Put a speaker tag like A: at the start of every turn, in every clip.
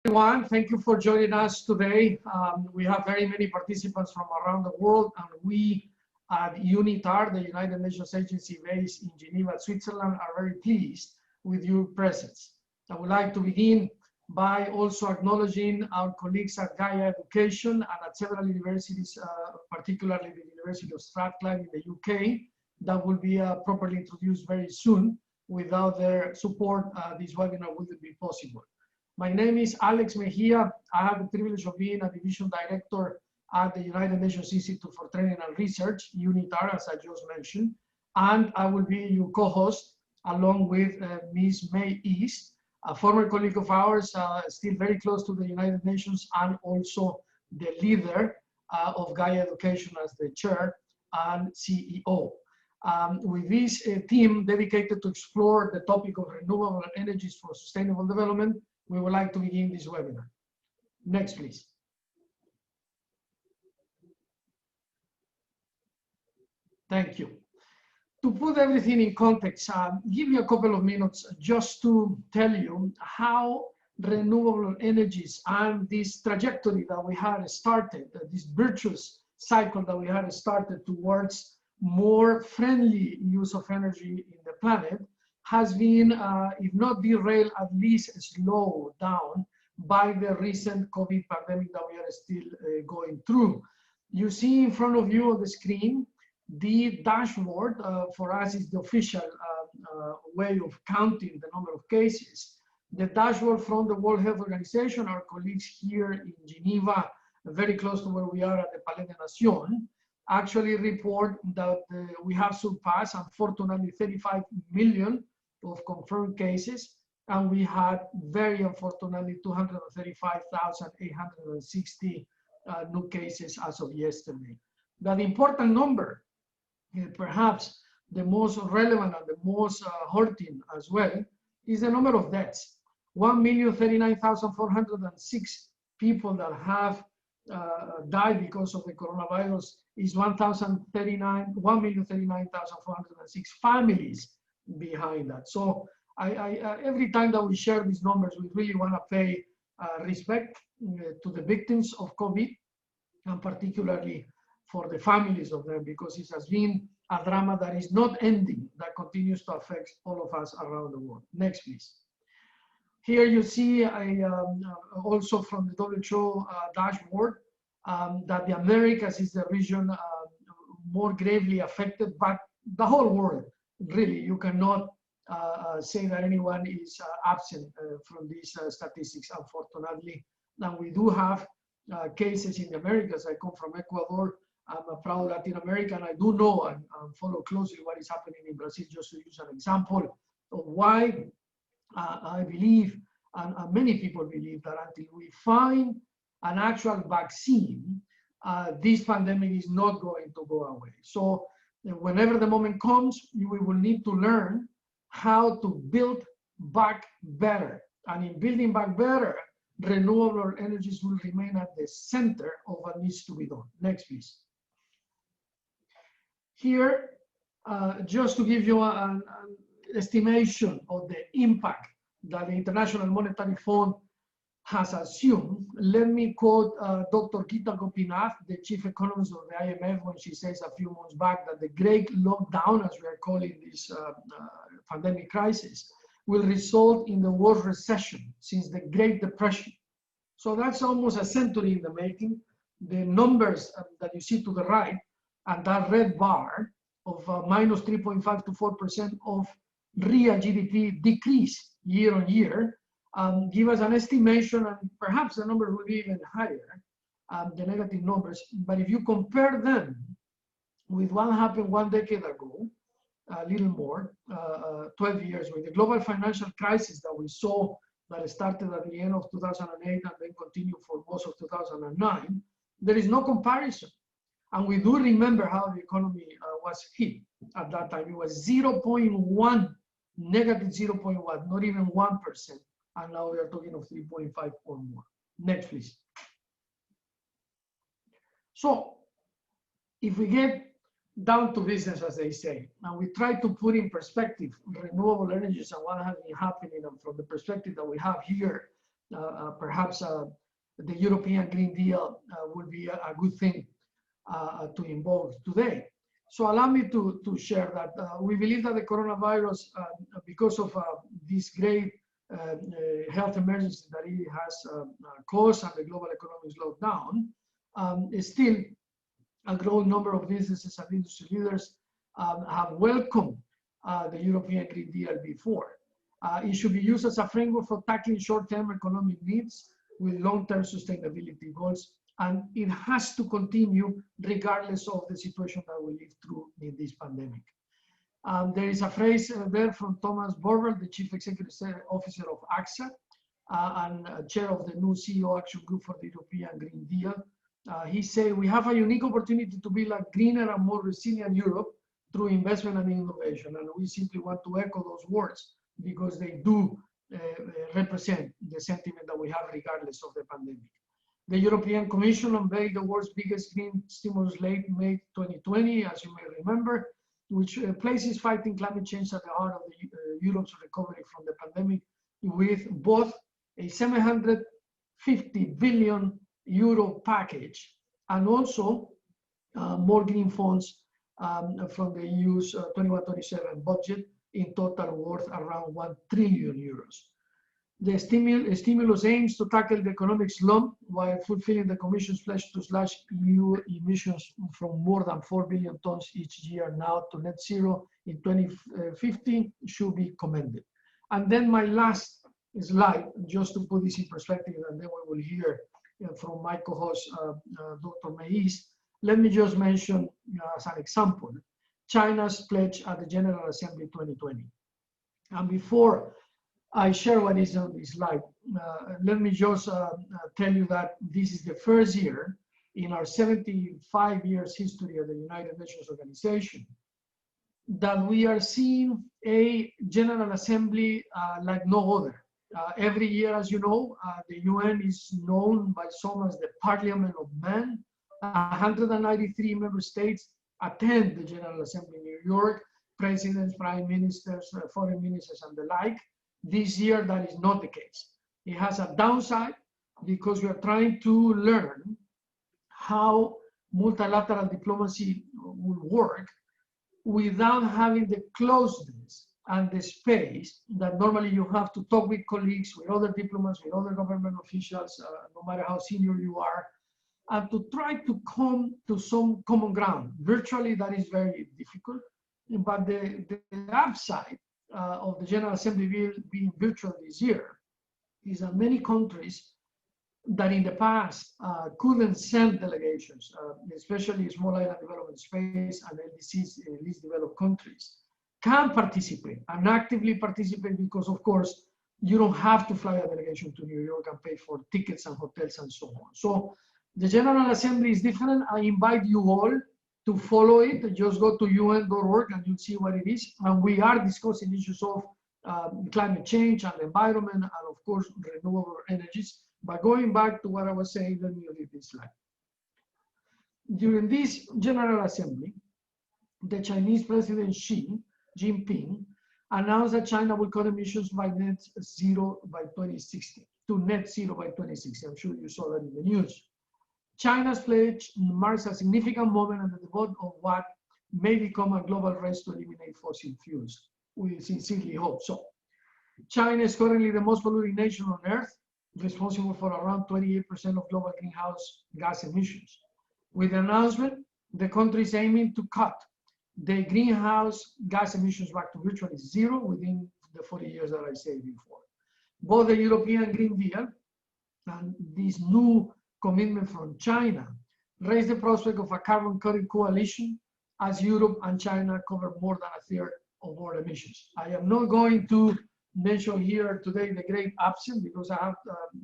A: Everyone, thank you for joining us today. We have very many participants from around the world, and we at UNITAR, the United Nations agency based in Geneva, Switzerland, are very pleased with your presence. I would like to begin by also acknowledging our colleagues at Gaia Education and at several universities, particularly the University of Strathclyde in the UK, that will be properly introduced very soon. Without their support, this webinar wouldn't be possible. My name is Alex Mejia. I have the privilege of being a division director at the United Nations Institute for Training and Research, UNITAR, as I just mentioned, and I will be your co-host along with Ms. May East, a former colleague of ours, still very close to the United Nations, and also the leader of Gaia Education as the chair and CEO. With this team dedicated to explore the topic of renewable energies for sustainable development, we would like to begin this webinar. Next, please. Thank you. To put everything in context, give me a couple of minutes just to tell you how renewable energies and this trajectory that we had started, this virtuous cycle that we had started towards more friendly use of energy in the planet, has been, if not derailed, at least slowed down by the recent COVID pandemic that we are still going through. You see in front of you on the screen, the dashboard for us is the official way of counting the number of cases. The dashboard from the World Health Organization, our colleagues here in Geneva, very close to where we are at the Palais des Nations, actually report that we have surpassed, unfortunately, 35 million of confirmed cases, and we had very unfortunately 235,860 new cases as of yesterday. That important number, perhaps the most relevant and the most hurting as well, is the number of deaths. 1,039,406 people that have died because of the coronavirus is 1,039,406 families behind that. So every time that we share these numbers, we really want to pay respect to the victims of COVID, and particularly for the families of them, because it has been a drama that is not ending, that continues to affect all of us around the world. Next, please. Here you see also from the WHO dashboard that the Americas is the region more gravely affected, but the whole world, really, you cannot say that anyone is absent from these statistics, unfortunately. And we do have cases in the Americas. I come from Ecuador. I'm a proud Latin American. I do know and follow closely what is happening in Brazil, just to use an example of why I believe, and many people believe, that until we find an actual vaccine, this pandemic is not going to go away. So whenever the moment comes, we will need to learn how to build back better. And in building back better, renewable energies will remain at the center of what needs to be done. Next, please. Here, just to give you an estimation of the impact that the International Monetary Fund has assumed, let me quote Dr. Geeta Gopinath, the chief economist of the IMF, when she says a few months back that the great lockdown, as we are calling this pandemic crisis, will result in the worst recession since the Great Depression. So that's almost a century in the making. The numbers that you see to the right, and that red bar of minus 3.5 to 4% of real GDP decrease year on year, give us an estimation, and perhaps the number will be even higher, the negative numbers. But if you compare them with what happened 1 decade ago, a little more, 12 years, with the global financial crisis that we saw that started at the end of 2008 and then continued for most of 2009, there is no comparison. And we do remember how the economy was hit at that time. It was 0.1, negative 0.1, not even 1%. And now we are talking of 3.5 or more. Next, please. So if we get down to business, as they say, and we try to put in perspective renewable energies and what has been happening from the perspective that we have here perhaps the European Green Deal will be a good thing to invoke today. So allow me to share that we believe that the coronavirus, because of this great health emergency that it has caused and the global economic slowdown, is still a growing number of businesses and industry leaders have welcomed the European Green Deal before. It should be used as a framework for tackling short-term economic needs with long-term sustainability goals, and it has to continue regardless of the situation that we live through in this pandemic. There is a phrase there from Thomas Borrell, the Chief Executive Officer of AXA and chair of the new CEO Action Group for the European Green Deal. He said, we have a unique opportunity to build a greener and more resilient Europe through investment and innovation. And we simply want to echo those words because they do represent the sentiment that we have regardless of the pandemic. The European Commission unveiled the world's biggest green stimulus late May 2020, as you may remember, which places fighting climate change at the heart of Europe's recovery from the pandemic, with both a 750 billion euro package and also more green funds from the EU's 21-27 budget, in total worth around 1 trillion euros. The stimulus aims to tackle the economic slump while fulfilling the Commission's pledge to slash EU emissions from more than 4 billion tons each year now to net zero in 2050 should be commended. And then my last slide, just to put this in perspective, and then we will hear from my co-host, Dr. Meis. Let me just mention as an example, China's pledge at the General Assembly 2020. And before I share what is on this slide, let me just tell you that this is the first year in our 75 years history of the United Nations Organization that we are seeing a General Assembly like no other. Every year, as you know, the UN is known by some as the Parliament of Man. 193 member states attend the General Assembly in New York, presidents, prime ministers, foreign ministers, and the like. This year, that is not the case. It has a downside because we are trying to learn how multilateral diplomacy will work without having the closeness and the space that normally you have to talk with colleagues, with other diplomats, with other government officials, no matter how senior you are, and to try to come to some common ground. Virtually, that is very difficult, but the upside of the General Assembly being virtual this year is that many countries that in the past couldn't send delegations, especially small island development space and LDCs, least developed countries, can participate and actively participate because, of course, you don't have to fly a delegation to New York and pay for tickets and hotels and so on. So the General Assembly is different. I invite you all to follow it. Just go to un.org and you'll see what it is. And we are discussing issues of climate change and environment and, of course, renewable energies. But going back to what I was saying, let me read this slide. During this General Assembly, the Chinese President Xi Jinping announced that China will cut emissions by net zero by 2060, to net zero by 2060. I'm sure you saw that in the news. China's pledge marks a significant moment in the debate of what may become a global race to eliminate fossil fuels. We sincerely hope so. China is currently the most polluting nation on Earth, responsible for around 28% of global greenhouse gas emissions. With the announcement, the country is aiming to cut the greenhouse gas emissions back to virtually zero within the 40 years that I said before. Both the European Green Deal and this new commitment from China raise the prospect of a carbon cutting coalition as Europe and China cover more than a third of world emissions. I am not going to mention here today the great absent because I have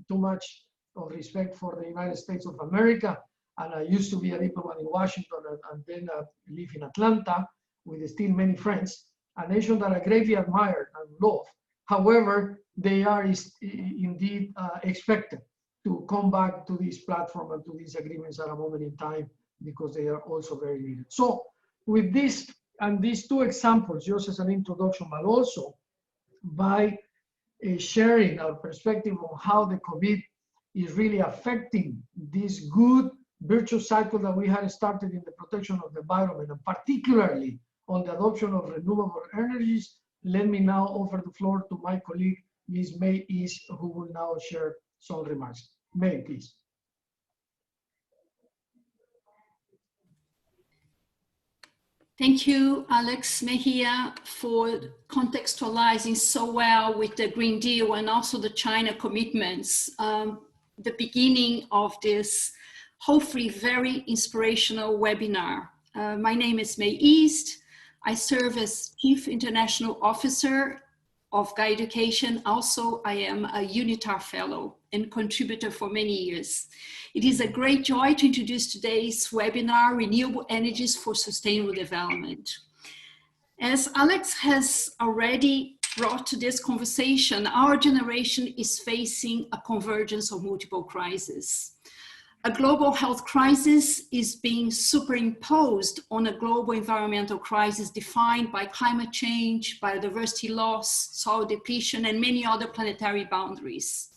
A: too much of respect for the United States of America, and I used to be a diplomat in Washington and then live in Atlanta with still many friends, a nation that I greatly admire and love. However, they are indeed expected to come back to this platform and to these agreements at a moment in time because they are also very needed. So with this and these two examples, just as an introduction, but also by sharing our perspective on how the COVID is really affecting this good virtuous cycle that we had started in the protection of the environment, and particularly on the adoption of renewable energies. Let me now offer the floor to my colleague, Ms. May East, who will now share some remarks. May, please.
B: Thank you, Alex Mejia, for contextualizing so well with the Green Deal and also the China commitments. The beginning of this hopefully very inspirational webinar. My name is May East. I serve as Chief International Officer of Guy Education. Also, I am a UNITAR Fellow and contributor for many years. It is a great joy to introduce today's webinar, Renewable Energies for Sustainable Development. As Alex has already brought to this conversation, our generation is facing a convergence of multiple crises. A global health crisis is being superimposed on a global environmental crisis defined by climate change, biodiversity loss, soil depletion, and many other planetary boundaries.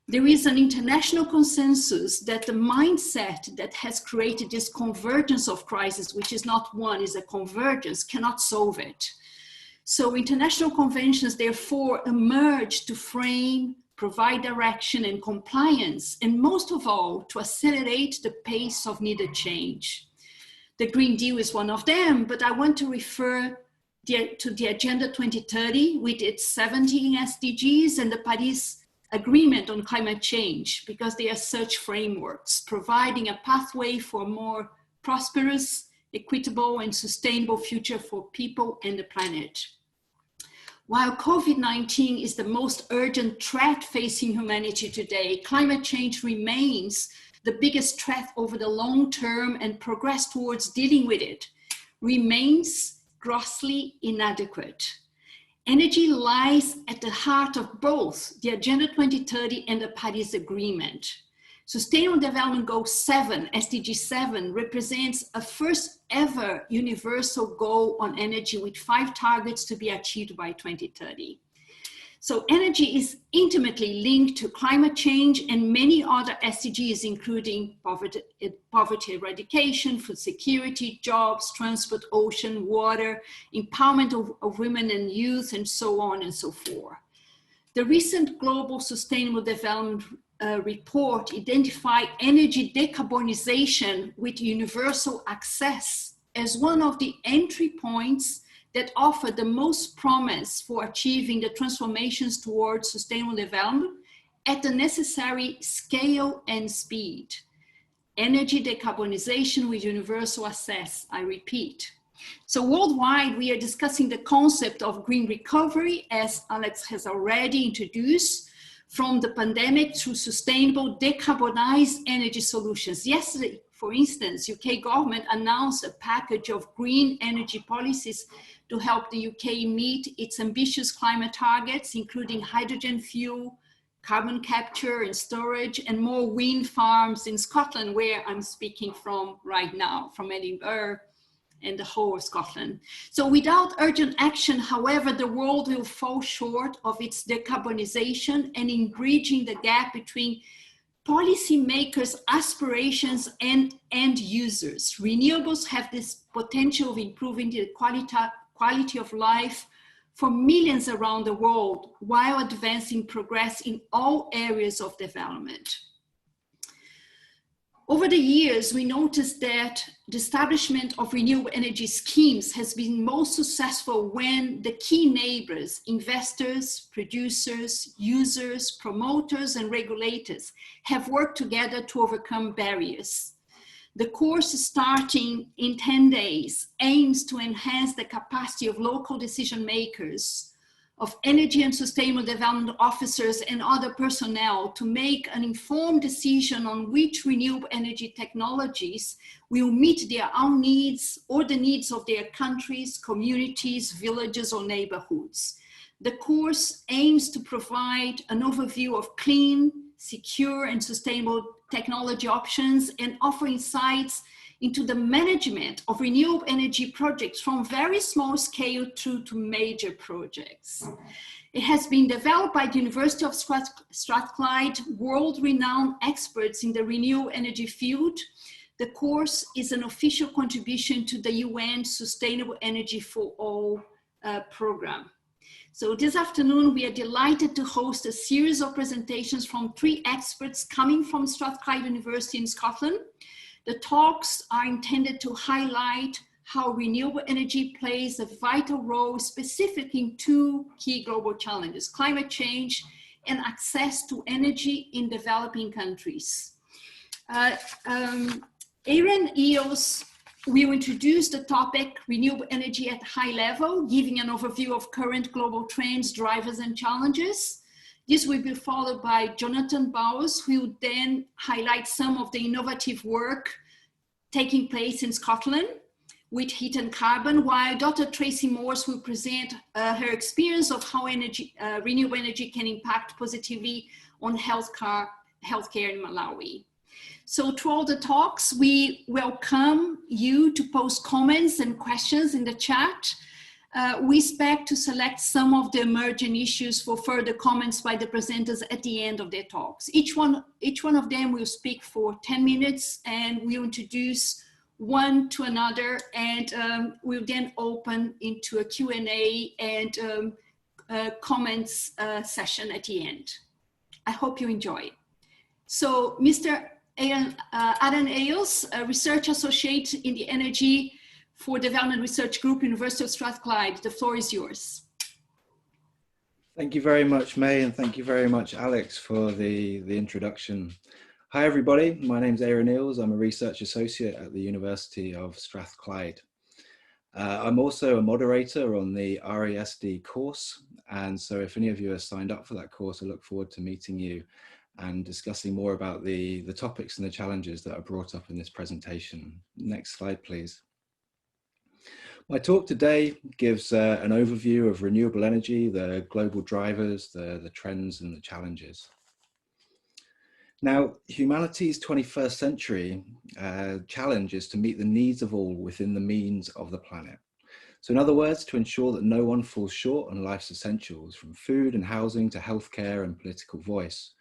B: There is an international consensus that the mindset that has created this convergence of crises, which is not one, is a convergence, cannot solve it. So international conventions therefore emerge to frame, provide direction and compliance, and most of all, to accelerate the pace of needed change. The Green Deal is one of them, but I want to refer to the Agenda 2030 with its 17 SDGs and the Paris Agreement on Climate Change, because they are such frameworks, providing a pathway for a more prosperous, equitable, and sustainable future for people and the planet. While COVID-19 is the most urgent threat facing humanity today, climate change remains the biggest threat over the long term, and progress towards dealing with it remains grossly inadequate. Energy lies at the heart of both the Agenda 2030 and the Paris Agreement. Sustainable Development Goal 7, SDG 7, represents a first ever universal goal on energy with 5 targets to be achieved by 2030. So energy is intimately linked to climate change and many other SDGs, including poverty eradication, food security, jobs, transport, ocean, water, empowerment of women and youth, and so on and so forth. The recent Global Sustainable Development report identified energy decarbonization with universal access as one of the entry points that offer the most promise for achieving the transformations towards sustainable development at the necessary scale and speed. Energy decarbonization with universal access, I repeat. So worldwide, we are discussing the concept of green recovery, as Alex has already introduced, from the pandemic through sustainable decarbonized energy solutions. Yesterday, for instance, UK government announced a package of green energy policies to help the UK meet its ambitious climate targets, including hydrogen fuel, carbon capture and storage, and more wind farms in Scotland, where I'm speaking from right now, from Edinburgh and the whole of Scotland. So without urgent action, however, the world will fall short of its decarbonization and in bridging the gap between policymakers' aspirations and end users. Renewables have this potential of improving the quality of life for millions around the world while advancing progress in all areas of development. Over the years, we noticed that the establishment of renewable energy schemes has been most successful when the key neighbors, investors, producers, users, promoters, and regulators have worked together to overcome barriers. The course, starting in 10 days, aims to enhance the capacity of local decision makers, of energy and sustainable development officers and other personnel to make an informed decision on which renewable energy technologies will meet their own needs or the needs of their countries, communities, villages, or neighborhoods. The course aims to provide an overview of clean, secure, and sustainable technology options and offer insights into the management of renewable energy projects from very small scale through to major projects. It has been developed by the University of Strathclyde, world-renowned experts in the renewable energy field. The course is an official contribution to the UN Sustainable Energy for All program. So this afternoon, we are delighted to host a series of presentations from 3 experts coming from Strathclyde University in Scotland. The talks are intended to highlight how renewable energy plays a vital role, specific in 2 key global challenges: climate change and access to energy in developing countries. Aaron Eels will introduce the topic renewable energy at high level, giving an overview of current global trends, drivers, and challenges. This will be followed by Jonathan Bowes, who will then highlight some of the innovative work taking place in Scotland with heat and carbon, while Dr. Tracy Morse will present her experience of how renewable energy can impact positively on healthcare in Malawi. So throughout the talks, we welcome you to post comments and questions in the chat. We expect to select some of the emerging issues for further comments by the presenters at the end of their talks. Each one of them will speak for 10 minutes and we'll introduce one to another, and we'll then open into a Q&A and comments session at the end. I hope you enjoy. So Mr. Aaron Ailes, a research associate in the Energy for Development Research Group, University of Strathclyde. The floor is yours.
C: Thank you very much, May, and thank you very much, Alex, for the introduction. Hi, everybody. My name's Aaron Eels. I'm a research associate at the University of Strathclyde. I'm also a moderator on the RESD course. And so if any of you are signed up for that course, I look forward to meeting you and discussing more about the topics and the challenges that are brought up in this presentation. Next slide, please. My talk today gives an overview of renewable energy, the global drivers, the trends and the challenges. Now, humanity's 21st century challenge is to meet the needs of all within the means of the planet. So in other words, to ensure that no one falls short on life's essentials, from food and housing to healthcare and political voice,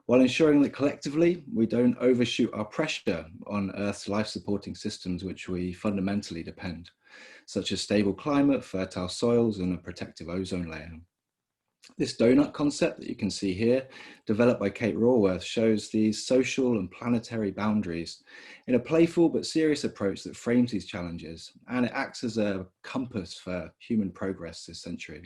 C: while ensuring that collectively we don't overshoot our pressure on Earth's life-supporting systems which we fundamentally depend, such as stable climate, fertile soils, and a protective ozone layer. This donut concept that you can see here, developed by Kate Raworth, shows these social and planetary boundaries in a playful but serious approach that frames these challenges, and it acts as a compass for human progress this century.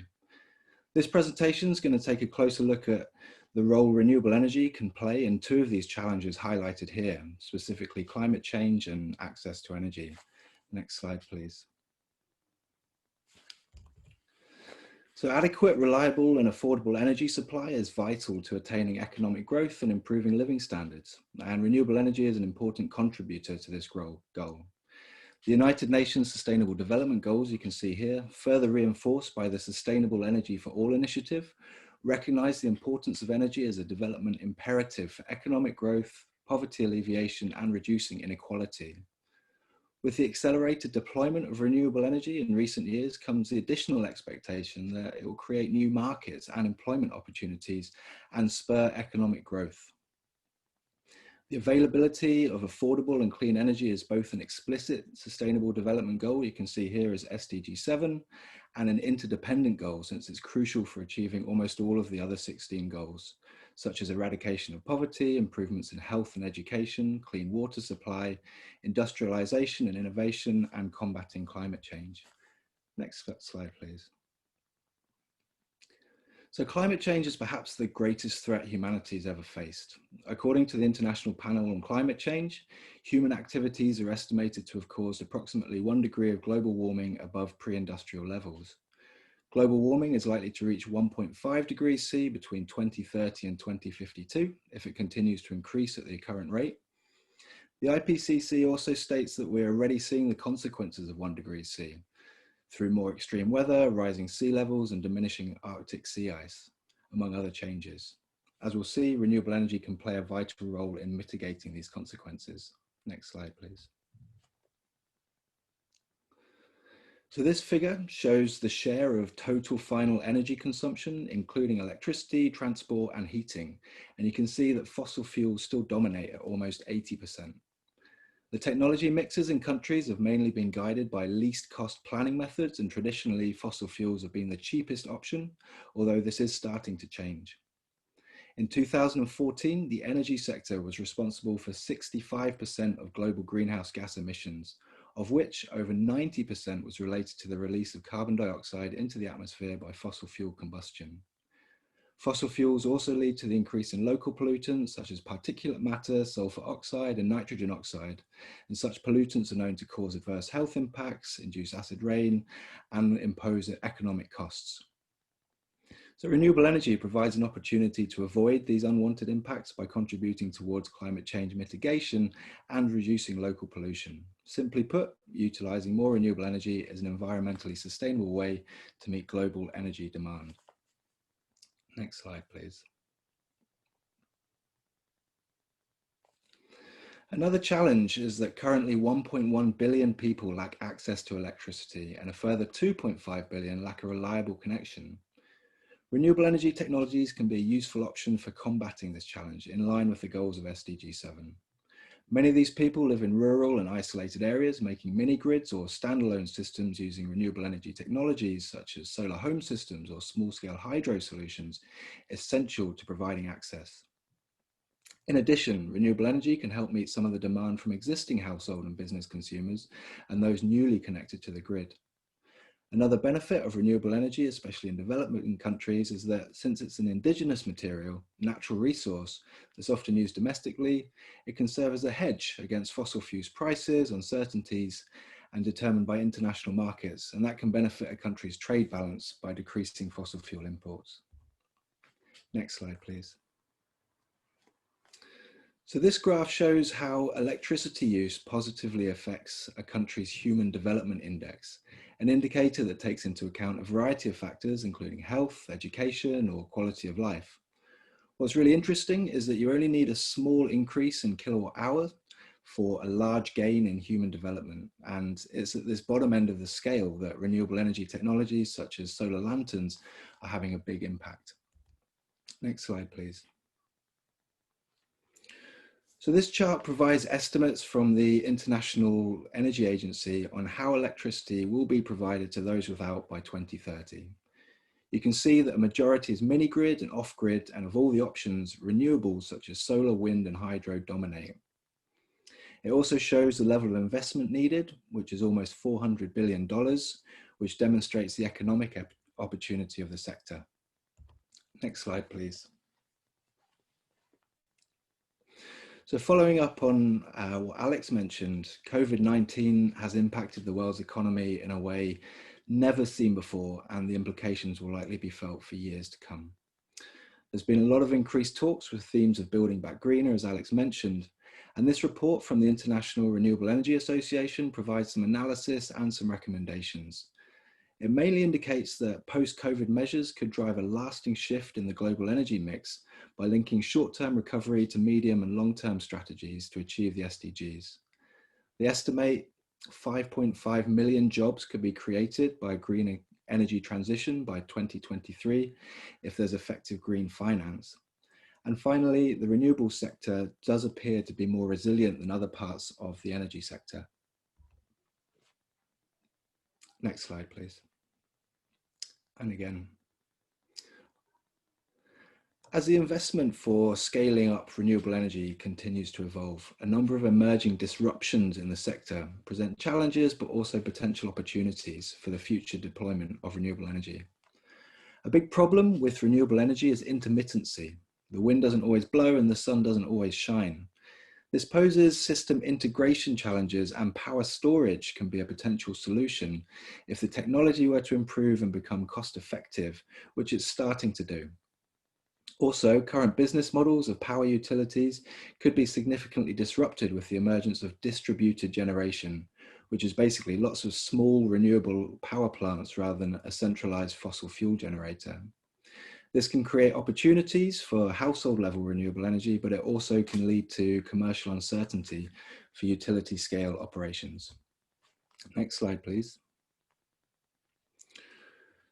C: This presentation is going to take a closer look at the role renewable energy can play in 2 of these challenges highlighted here, specifically climate change and access to energy. Next slide, please. So adequate, reliable and affordable energy supply is vital to attaining economic growth and improving living standards. And renewable energy is an important contributor to this goal. The United Nations Sustainable Development Goals, you can see here, further reinforced by the Sustainable Energy for All initiative, recognize the importance of energy as a development imperative for economic growth, poverty alleviation and reducing inequality. With the accelerated deployment of renewable energy in recent years comes the additional expectation that it will create new markets and employment opportunities and spur economic growth. The availability of affordable and clean energy is both an explicit sustainable development goal, you can see here as SDG 7, and an interdependent goal, since it's crucial for achieving almost all of the other 16 goals, such as eradication of poverty, improvements in health and education, clean water supply, industrialization and innovation, and combating climate change. Next slide, please. So climate change is perhaps the greatest threat humanity has ever faced. According to the International Panel on Climate Change, human activities are estimated to have caused approximately 1 degree of global warming above pre-industrial levels. Global warming is likely to reach 1.5 degrees C between 2030 and 2052 if it continues to increase at the current rate. The IPCC also states that we're already seeing the consequences of 1 degree C through more extreme weather, rising sea levels, and diminishing Arctic sea ice, among other changes. As we'll see, renewable energy can play a vital role in mitigating these consequences. Next slide, please. So this figure shows the share of total final energy consumption, including electricity, transport, and heating. And you can see that fossil fuels still dominate at almost 80%. The technology mixes in countries have mainly been guided by least cost planning methods, and traditionally fossil fuels have been the cheapest option, although this is starting to change. In 2014, the energy sector was responsible for 65% of global greenhouse gas emissions, of which over 90% was related to the release of carbon dioxide into the atmosphere by fossil fuel combustion. Fossil fuels also lead to the increase in local pollutants such as particulate matter, sulfur oxide, and nitrogen oxide. And such pollutants are known to cause adverse health impacts, induce acid rain, and impose economic costs. So renewable energy provides an opportunity to avoid these unwanted impacts by contributing towards climate change mitigation and reducing local pollution. Simply put, utilizing more renewable energy is an environmentally sustainable way to meet global energy demand. Next slide, please. Another challenge is that currently 1.1 billion people lack access to electricity and a further 2.5 billion lack a reliable connection. Renewable energy technologies can be a useful option for combating this challenge in line with the goals of SDG 7. Many of these people live in rural and isolated areas, making mini-grids or standalone systems using renewable energy technologies such as solar home systems or small-scale hydro solutions essential to providing access. In addition, renewable energy can help meet some of the demand from existing household and business consumers and those newly connected to the grid. Another benefit of renewable energy, especially in developing countries, is that since it's an indigenous material, natural resource that's often used domestically, it can serve as a hedge against fossil fuels prices, uncertainties, and determined by international markets. And that can benefit a country's trade balance by decreasing fossil fuel imports. Next slide, please. So this graph shows how electricity use positively affects a country's Human Development Index, an indicator that takes into account a variety of factors, including health, education, or quality of life. What's really interesting is that you only need a small increase in kilowatt hour for a large gain in human development. And it's at this bottom end of the scale that renewable energy technologies such as solar lanterns are having a big impact. Next slide, please. So this chart provides estimates from the International Energy Agency on how electricity will be provided to those without by 2030. You can see that a majority is mini-grid and off-grid, and of all the options, renewables such as solar, wind, and hydro dominate. It also shows the level of investment needed, which is almost $400 billion, which demonstrates the economic opportunity of the sector. Next slide, please. So following up on what Alex mentioned, COVID-19 has impacted the world's economy in a way never seen before, and the implications will likely be felt for years to come. There's been a lot of increased talks with themes of building back greener, as Alex mentioned, and this report from the International Renewable Energy Association provides some analysis and some recommendations. It mainly indicates that post-COVID measures could drive a lasting shift in the global energy mix by linking short-term recovery to medium and long-term strategies to achieve the SDGs. They estimate 5.5 million jobs could be created by a green energy transition by 2023 if there's effective green finance. And finally, the renewable sector does appear to be more resilient than other parts of the energy sector. Next slide, please. And again, as the investment for scaling up renewable energy continues to evolve, a number of emerging disruptions in the sector present challenges, but also potential opportunities for the future deployment of renewable energy. A big problem with renewable energy is intermittency. The wind doesn't always blow and the sun doesn't always shine. This poses system integration challenges, and power storage can be a potential solution if the technology were to improve and become cost effective, which it's starting to do. Also, current business models of power utilities could be significantly disrupted with the emergence of distributed generation, which is basically lots of small renewable power plants rather than a centralized fossil fuel generator. This can create opportunities for household level renewable energy, but it also can lead to commercial uncertainty for utility scale operations. Next slide, please.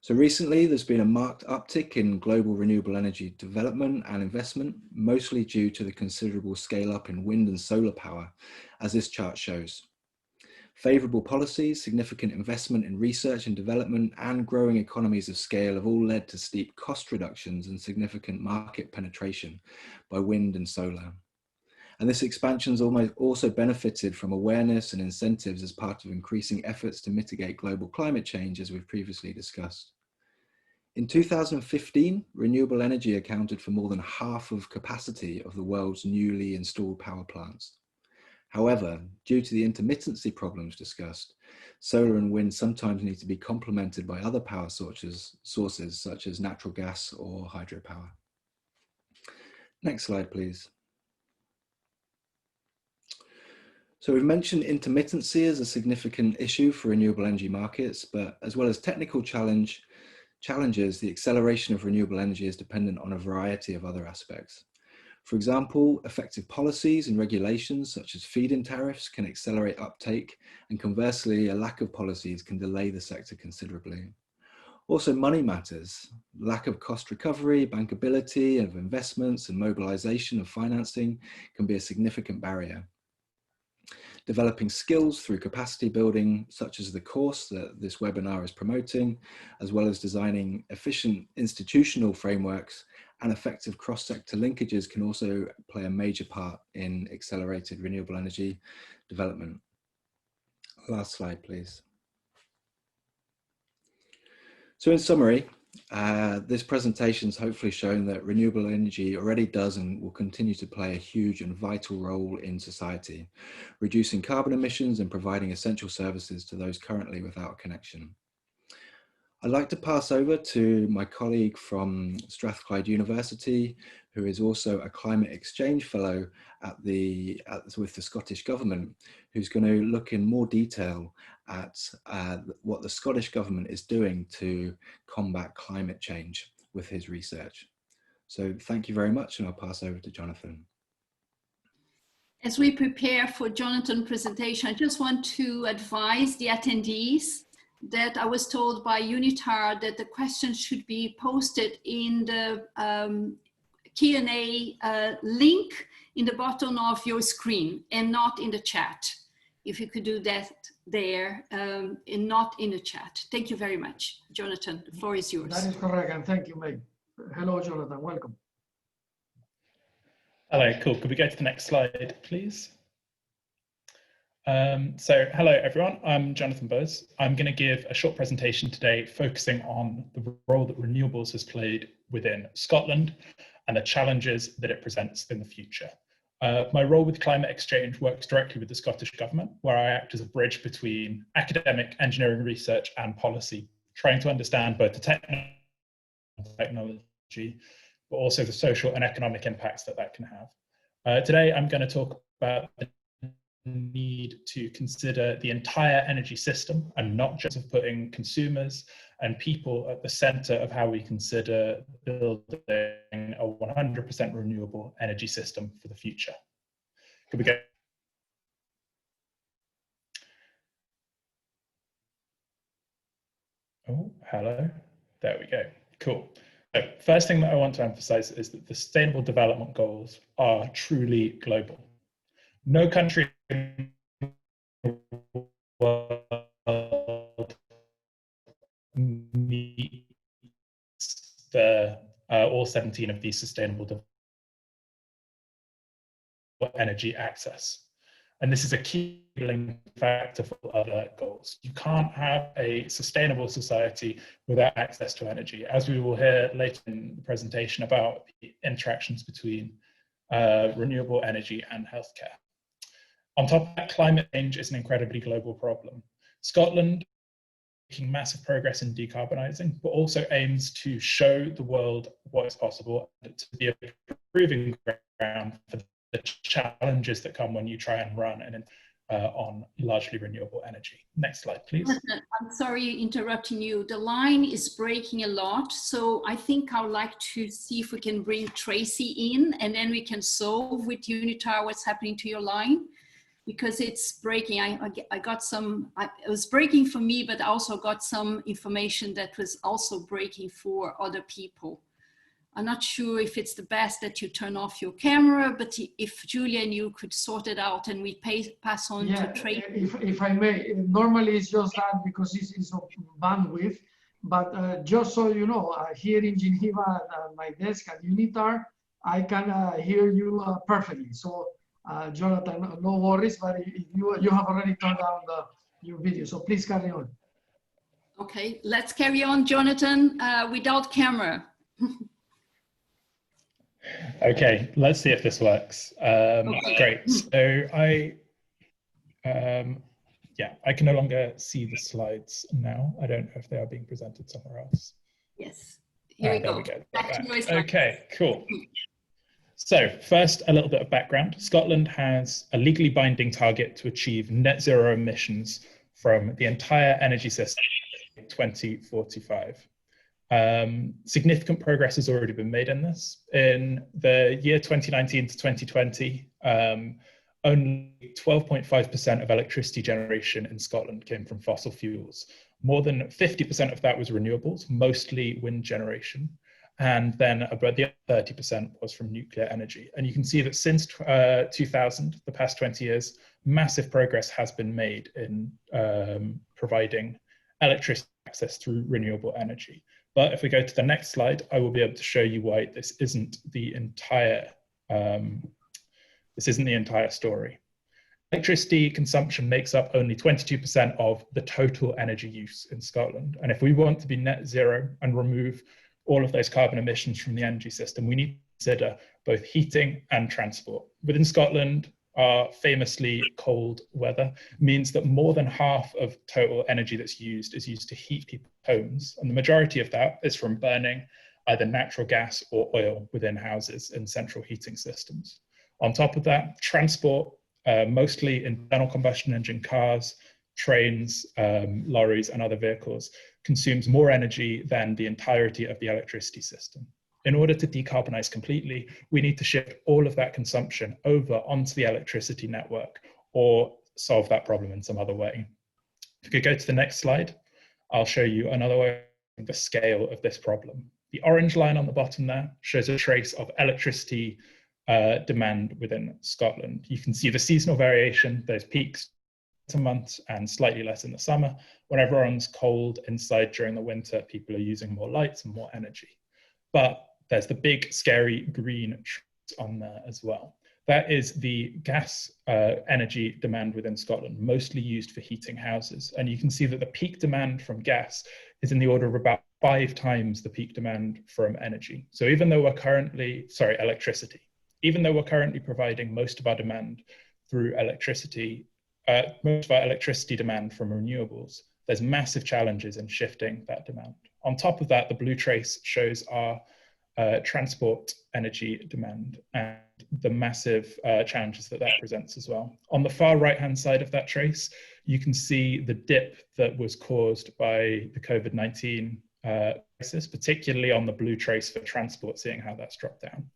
C: So recently, there's been a marked uptick in global renewable energy development and investment, mostly due to the considerable scale up in wind and solar power, as this chart shows. Favourable policies, significant investment in research and development, and growing economies of scale have all led to steep cost reductions and significant market penetration by wind and solar. And this expansion has also benefited from awareness and incentives as part of increasing efforts to mitigate global climate change, as we've previously discussed. In 2015, renewable energy accounted for more than half of capacity of the world's newly installed power plants. However, due to the intermittency problems discussed, solar and wind sometimes need to be complemented by other power sources such as natural gas or hydropower. Next slide, please. So we've mentioned intermittency as a significant issue for renewable energy markets, but as well as technical challenges, the acceleration of renewable energy is dependent on a variety of other aspects. For example, effective policies and regulations such as feed-in tariffs can accelerate uptake, and conversely, a lack of policies can delay the sector considerably. Also, money matters. Lack of cost recovery, bankability of investments, and mobilization of financing can be a significant barrier. Developing skills through capacity building, such as the course that this webinar is promoting, as well as designing efficient institutional frameworks and effective cross-sector linkages can also play a major part in accelerated renewable energy development. Last slide, please. So in summary, this presentation has hopefully shown that renewable energy already does and will continue to play a huge and vital role in society, reducing carbon emissions and providing essential services to those currently without a connection. I'd like to pass over to my colleague from Strathclyde University, who is also a climate exchange fellow with the Scottish Government, who's going to look in more detail at what the Scottish Government is doing to combat climate change with his research. So thank you very much, and I'll pass over to Jonathan.
B: As we prepare for Jonathan's presentation, I just want to advise the attendees that I was told by UNITAR that the questions should be posted in the Q&A link in the bottom of your screen and not in the chat. If you could do that there and not in the chat. Thank you very much. Jonathan, the floor is yours.
A: That is correct, and thank you, Meg. Hello, Jonathan, welcome.
D: Hello, cool. Could we go to the next slide, please? So hello everyone, I'm Jonathan Bowes. I'm going to give a short presentation today focusing on the role that renewables has played within Scotland and the challenges that it presents in the future. My role with Climate Exchange works directly with the Scottish Government, where I act as a bridge between academic, engineering research and policy, trying to understand both the technology, but also the social and economic impacts that can have. Today I'm going to talk about the need to consider the entire energy system and not just of putting consumers and people at the center of how we consider building a 100% renewable energy system for the future. Could we go? Oh, hello. There we go. Cool. So first thing that I want to emphasize is that the Sustainable Development Goals are truly global. No country in the world meets all 17 of these sustainable energy access. And this is a key factor for other goals. You can't have a sustainable society without access to energy, as we will hear later in the presentation about the interactions between renewable energy and healthcare. On top of that, climate change is an incredibly global problem. Scotland is making massive progress in decarbonising, but also aims to show the world what is possible and to be a proving ground for the challenges that come when you try and run on largely renewable energy. Next slide, please.
B: I'm sorry interrupting you. The line is breaking a lot, so I think I would like to see if we can bring Tracy in, and then we can solve with UNITAR what's happening to your line. because it's breaking. I got some, it was breaking for me, but I also got some information that was also breaking for other people. I'm not sure if it's the best that you turn off your camera, but if Julian, you could sort it out and we pass on to Tracy.
A: If I may, normally it's just that because it's of bandwidth, but just so you know, here in Geneva at my desk at Unitar, I can hear you perfectly. So Jonathan, no worries, but if you have already turned on your video, so please carry on.
B: Okay, let's carry on, Jonathan, without camera.
D: Okay, let's see if this works. Okay. Great. So I can no longer see the slides now. I don't know if they are being presented somewhere else.
B: Yes, here we
D: there
B: go.
D: We go.
B: Back.
D: Okay, cool. So first, a little bit of background. Scotland has a legally binding target to achieve net zero emissions from the entire energy system in 2045. Significant progress has already been made in this. In the year 2019 to 2020, only 12.5% of electricity generation in Scotland came from fossil fuels. More than 50% of that was renewables, mostly wind generation. And then about the other 30% was from nuclear energy. And you can see that since 2000, the past 20 years, massive progress has been made in providing electricity access through renewable energy. But if we go to the next slide, I will be able to show you why this isn't the entire story. Electricity consumption makes up only 22% of the total energy use in Scotland. And if we want to be net zero and remove all of those carbon emissions from the energy system, we need to consider both heating and transport. Within Scotland, our famously cold weather means that more than half of total energy that's used is used to heat people's homes. And the majority of that is from burning either natural gas or oil within houses in central heating systems. On top of that, transport, mostly internal combustion engine cars, trains, lorries, and other vehicles, consumes more energy than the entirety of the electricity system. In order to decarbonize completely, we need to shift all of that consumption over onto the electricity network or solve that problem in some other way. If you could go to the next slide, I'll show you another way of the scale of this problem. The orange line on the bottom there shows a trace of electricity demand within Scotland. You can see the seasonal variation, those peaks to months and slightly less in the summer. When everyone's cold inside during the winter, people are using more lights and more energy. But there's the big scary green on there as well. That is the gas energy demand within Scotland, mostly used for heating houses. And you can see that the peak demand from gas is in the order of about 5 times the peak demand from energy. So even though we're currently, electricity, even though we're currently providing most of our demand through electricity, most of our electricity demand from renewables, there's massive challenges in shifting that demand. On top of that, the blue trace shows our transport energy demand and the massive challenges that presents as well. On the far right-hand side of that trace, you can see the dip that was caused by the COVID-19 crisis, particularly on the blue trace for transport, seeing how that's dropped down.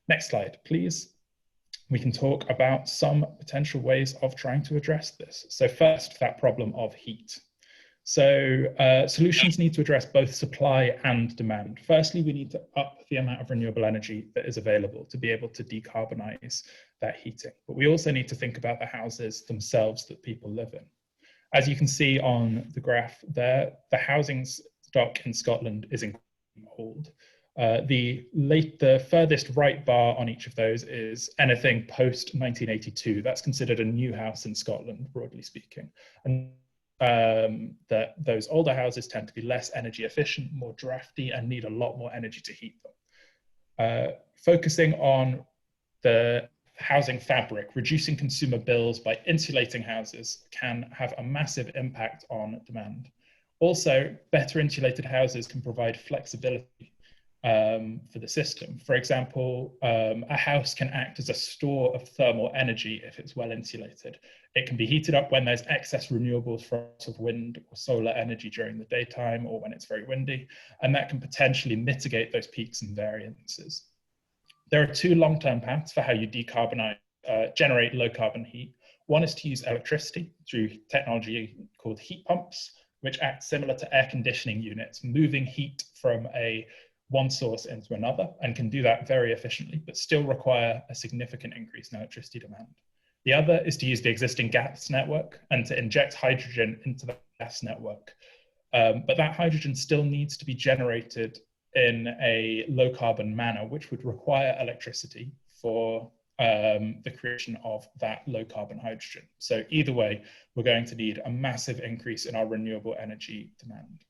D: Next slide, please. We can talk about some potential ways of trying to address this. So first, that problem of heat. So solutions need to address both supply and demand. Firstly, we need to up the amount of renewable energy that is available to be able to decarbonize that heating. But we also need to think about the houses themselves that people live in. As you can see on the graph there, the housing stock in Scotland is incredibly old. The furthest right bar on each of those is anything post 1982. That's considered a new house in Scotland, broadly speaking. And that those older houses tend to be less energy efficient, more drafty, and need a lot more energy to heat them. Focusing on the housing fabric, reducing consumer bills by insulating houses can have a massive impact on demand. Also, better insulated houses can provide flexibility for the system. For example, a house can act as a store of thermal energy if it's well insulated. It can be heated up when there's excess renewables from wind or solar energy during the daytime or when it's very windy, and that can potentially mitigate those peaks and variances. There are 2 long-term paths for how you decarbonize, generate low carbon heat. One is to use electricity through technology called heat pumps, which act similar to air conditioning units, moving heat from one source into another, and can do that very efficiently, but still require a significant increase in electricity demand. The other is to use the existing gas network and to inject hydrogen into the gas network. But that hydrogen still needs to be generated in a low carbon manner, which would require electricity for the creation of that low carbon hydrogen. So either way, we're going to need a massive increase in our renewable energy demand.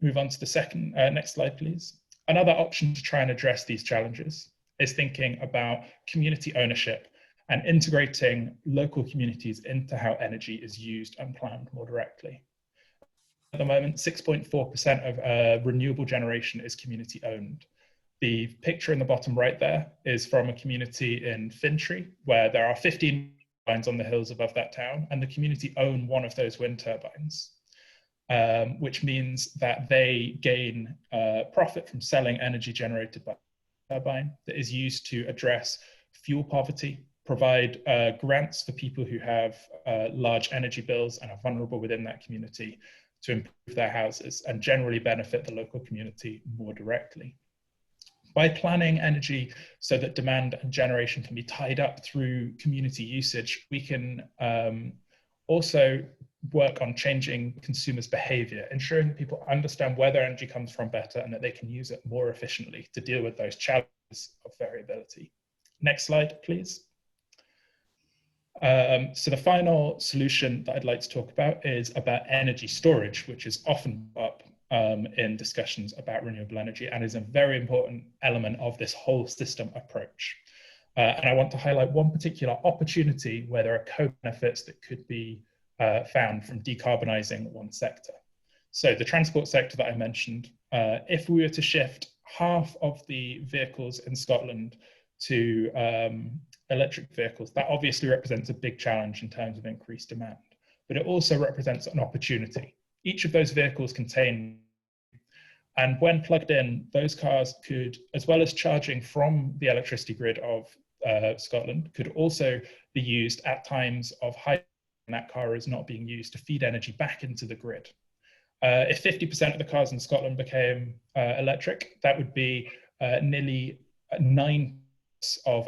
D: Move on to the second, next slide, please. Another option to try and address these challenges is thinking about community ownership and integrating local communities into how energy is used and planned more directly. At the moment, 6.4% of renewable generation is community owned. The picture in the bottom right there is from a community in Fintry, where there are 15 turbines on the hills above that town, and the community own one of those wind turbines, which means that they gain profit from selling energy generated by the turbine that is used to address fuel poverty, provide grants for people who have large energy bills and are vulnerable within that community to improve their houses, and generally benefit the local community more directly. By planning energy so that demand and generation can be tied up through community usage, we can also work on changing consumers' behavior, ensuring that people understand where their energy comes from better and that they can use it more efficiently to deal with those challenges of variability. Next slide, please. So the final solution that I'd like to talk about is about energy storage, which is often up in discussions about renewable energy and is a very important element of this whole system approach. And I want to highlight one particular opportunity where there are co-benefits that could be found from decarbonizing one sector. So the transport sector that I mentioned, if we were to shift half of the vehicles in Scotland to electric vehicles, that obviously represents a big challenge in terms of increased demand, but it also represents an opportunity. Each of those vehicles contain, and when plugged in, those cars could, as well as charging from the electricity grid of Scotland, could also be used at times of high, and that car is not being used to feed energy back into the grid. If 50% of the cars in Scotland became electric, that would be nearly 9 of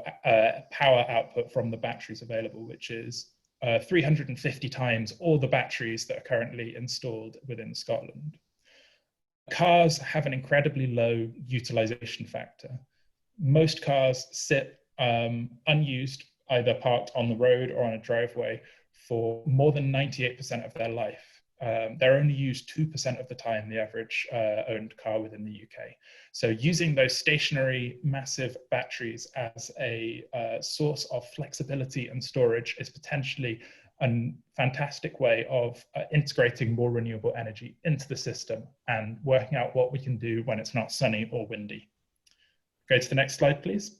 D: power output from the batteries available, which is 350 times all the batteries that are currently installed within Scotland. Cars have an incredibly low utilization factor. Most cars sit unused, either parked on the road or on a driveway, for more than 98% of their life. They're only used 2% of the time, the average owned car within the UK. So using those stationary massive batteries as a source of flexibility and storage is potentially a fantastic way of integrating more renewable energy into the system and working out what we can do when it's not sunny or windy. Go to the next slide, please.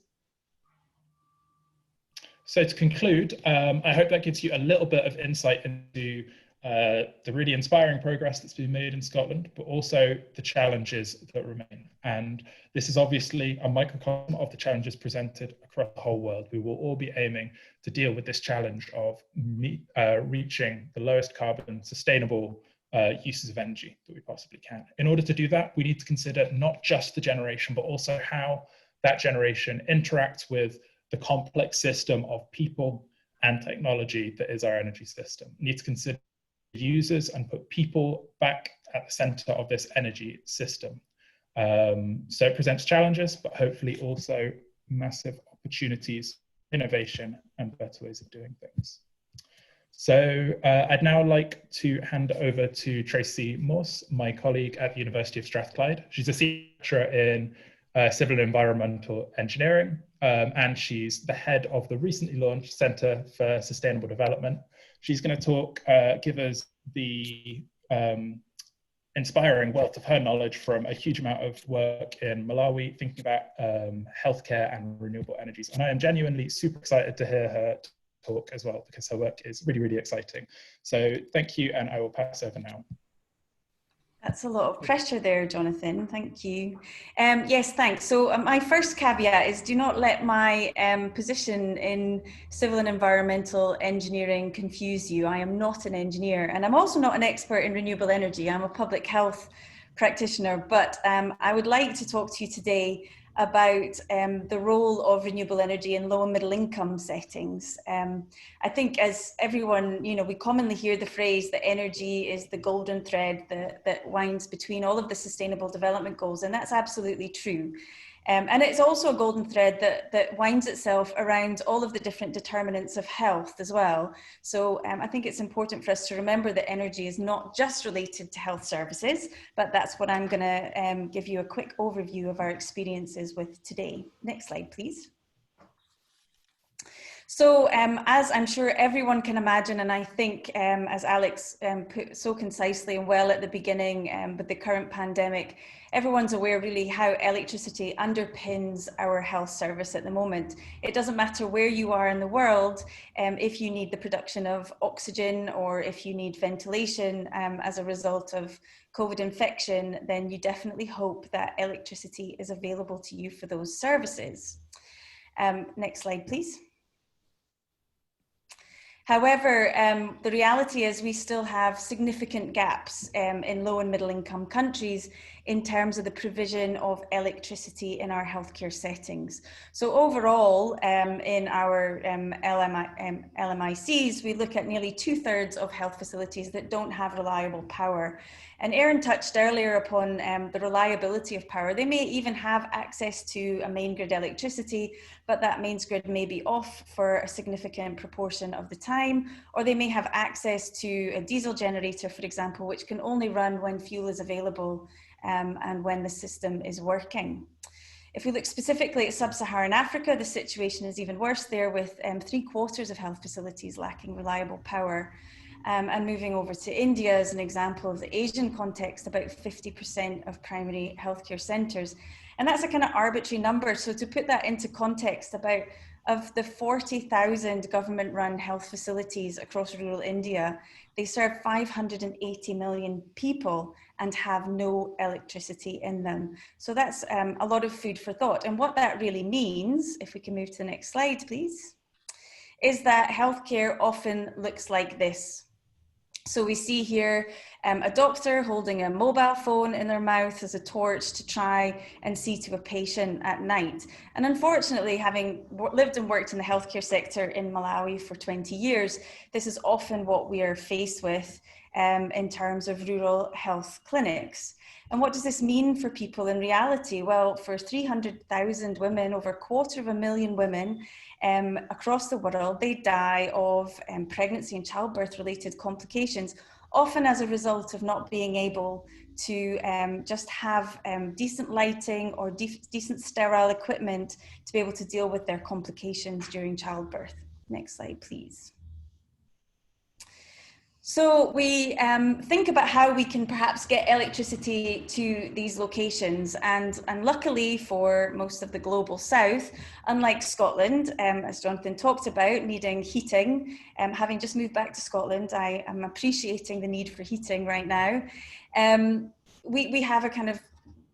D: So to conclude, I hope that gives you a little bit of insight into the really inspiring progress that's been made in Scotland, but also the challenges that remain. And this is obviously a microcosm of the challenges presented across the whole world. We will all be aiming to deal with this challenge of reaching the lowest carbon sustainable uses of energy that we possibly can. In order to do that, we need to consider not just the generation, but also how that generation interacts with the complex system of people and technology that is our energy system. We need to consider users and put people back at the center of this energy system. So it presents challenges, but hopefully also massive opportunities, innovation, and better ways of doing things. So I'd now like to hand over to Tracy Morse, my colleague at the University of Strathclyde. She's a senior lecturer in civil and environmental engineering, and she's the head of the recently launched Centre for Sustainable Development. She's going to talk, give us the inspiring wealth of her knowledge from a huge amount of work in Malawi, thinking about healthcare and renewable energies. And I am genuinely super excited to hear her talk as well, because her work is really, really exciting. So thank you, and I will pass over now.
E: That's a lot of pressure there, Jonathan. Thank you. Yes, thanks. So my first caveat is do not let my position in civil and environmental engineering confuse you. I am not an engineer, and I'm also not an expert in renewable energy. I'm a public health practitioner, but I would like to talk to you today about the role of renewable energy in low and middle income settings. I think, as everyone, we commonly hear the phrase that energy is the golden thread that winds between all of the sustainable development goals, and that's absolutely true. And it's also a golden thread that winds itself around all of the different determinants of health as well. So I think it's important for us to remember that energy is not just related to health services, but that's what I'm going to give you a quick overview of our experiences with today. Next slide, please. So as I'm sure everyone can imagine, and I think as Alex put so concisely and well at the beginning with the current pandemic, everyone's aware really how electricity underpins our health service at the moment. It doesn't matter where you are in the world, if you need the production of oxygen or if you need ventilation as a result of COVID infection, then you definitely hope that electricity is available to you for those services. Next slide, please. However, the reality is we still have significant gaps in low and middle income countries in terms of the provision of electricity in our healthcare settings. So overall, in our LMICs, we look at nearly 2/3 of health facilities that don't have reliable power. And Erin touched earlier upon the reliability of power. They may even have access to a main grid electricity, but that mains grid may be off for a significant proportion of the time, or they may have access to a diesel generator, for example, which can only run when fuel is available and when the system is working. If we look specifically at sub-Saharan Africa, the situation is even worse there, with 3/4 of health facilities lacking reliable power. And moving over to India as an example of the Asian context, about 50% of primary healthcare centres. And that's a kind of arbitrary number. So to put that into context, about of the 40,000 government-run health facilities across rural India, they serve 580 million people and have no electricity in them. So that's a lot of food for thought. And what that really means, if we can move to the next slide, please, is that healthcare often looks like this. So we see here a doctor holding a mobile phone in their mouth as a torch to try and see to a patient at night. And unfortunately, having lived and worked in the healthcare sector in Malawi for 20 years, this is often what we are faced with in terms of rural health clinics. And what does this mean for people in reality? Well, for 300,000 women, over 250,000 women across the world, they die of pregnancy and childbirth related complications, often as a result of not being able to just have decent lighting or decent sterile equipment to be able to deal with their complications during childbirth. Next slide, please. So we think about how we can perhaps get electricity to these locations, and luckily for most of the global south, unlike Scotland, as Jonathan talked about, needing heating, having just moved back to Scotland, I am appreciating the need for heating right now. We have a kind of,